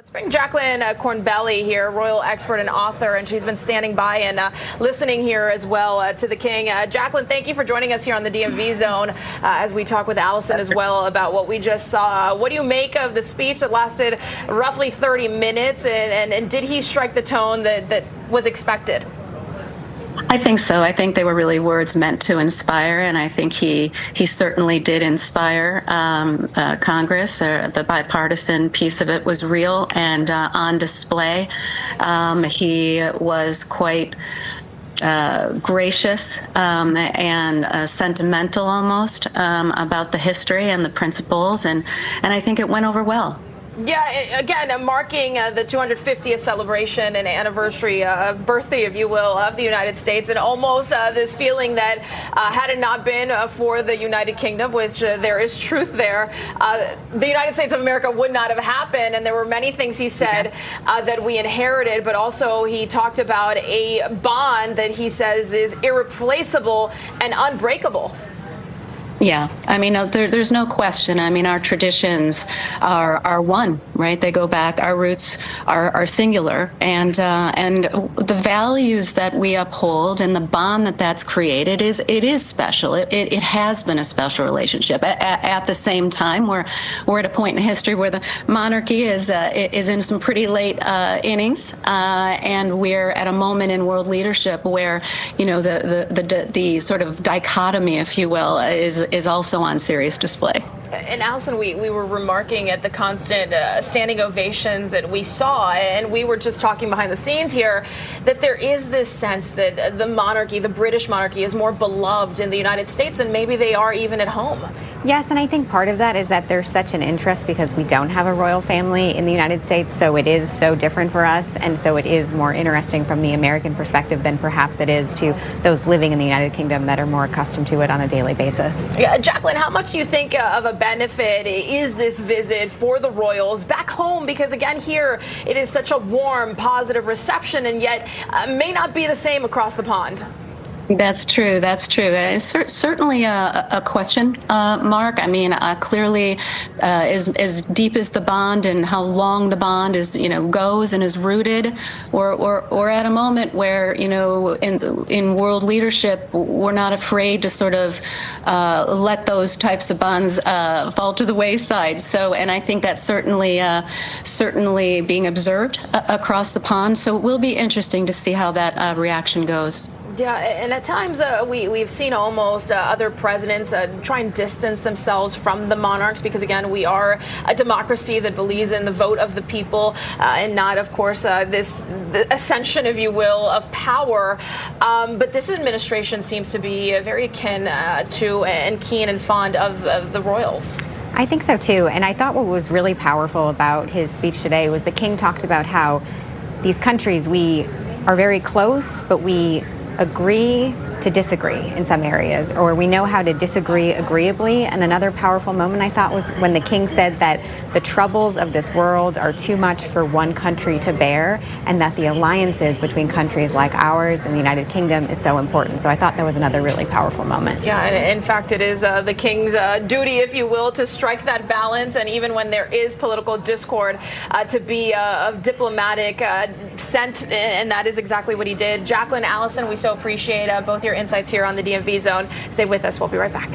Let's bring Jacqueline Corbelli here, royal expert and author, and she's been standing by and listening here as well to the king. Jacqueline, thank you for joining us here on the DMV Zone as we talk with Allison as well about what we just saw. What do you make of the speech that lasted roughly 30 minutes, and did he strike the tone that was expected? I think so. I think they were really words meant to inspire, and I think he certainly did inspire Congress. The bipartisan piece of it was real and on display. He was quite gracious and sentimental almost about the history and the principles, and I think it went over well. Yeah, again, marking the 250th celebration and anniversary of birthday, if you will, of the United States, and almost this feeling that had it not been for the United Kingdom, which there is truth there, the United States of America would not have happened. And there were many things he said that we inherited, but also he talked about a bond that he says is irreplaceable and unbreakable. Yeah, I mean, there's no question. I mean, our traditions are one, right? They go back. Our roots are singular, and the values that we uphold and the bond that's created is special. It has been a special relationship. At the same time, we're at a point in history where the monarchy is in some pretty late innings, and we're at a moment in world leadership where the sort of dichotomy, if you will, is also on serious display. And Allison, we were remarking at the constant standing ovations that we saw, and we were just talking behind the scenes here that there is this sense that the monarchy, the British monarchy, is more beloved in the United States than maybe they are even at home. Yes, and I think part of that is that there's such an interest because we don't have a royal family in the United States, so it is so different for us, and so it is more interesting from the American perspective than perhaps it is to those living in the United Kingdom that are more accustomed to it on a daily basis. Yeah, Jacqueline, how much do you think of a benefit is this visit for the royals back home? Because again, here it is such a warm, positive reception, and yet may not be the same across the pond. That's true. That's true. It's certainly a question mark. I mean, clearly, as deep as the bond and how long the bond is, goes and is rooted, or at a moment where, in world leadership, we're not afraid to sort of let those types of bonds fall to the wayside. So, and I think that's certainly being observed across the pond. So it will be interesting to see how that reaction goes. Yeah, and at times we've seen almost other presidents try and distance themselves from the monarchs because, again, we are a democracy that believes in the vote of the people and not, of course, the ascension, if you will, of power. But this administration seems to be very akin to and keen and fond of the royals. I think so, too. And I thought what was really powerful about his speech today was the king talked about how these countries, we are very close, but we agree to disagree in some areas, or we know how to disagree agreeably. And another powerful moment I thought was when the king said that the troubles of this world are too much for one country to bear, and that the alliances between countries like ours and the United Kingdom is so important. So I thought that was another really powerful moment. Yeah, and in fact, it is the king's duty, if you will, to strike that balance, and even when there is political discord, to be of diplomatic scent, and that is exactly what he did. Jacqueline, Allison, we so appreciate both your insights here on the DMV Zone. Stay with us. We'll be right back.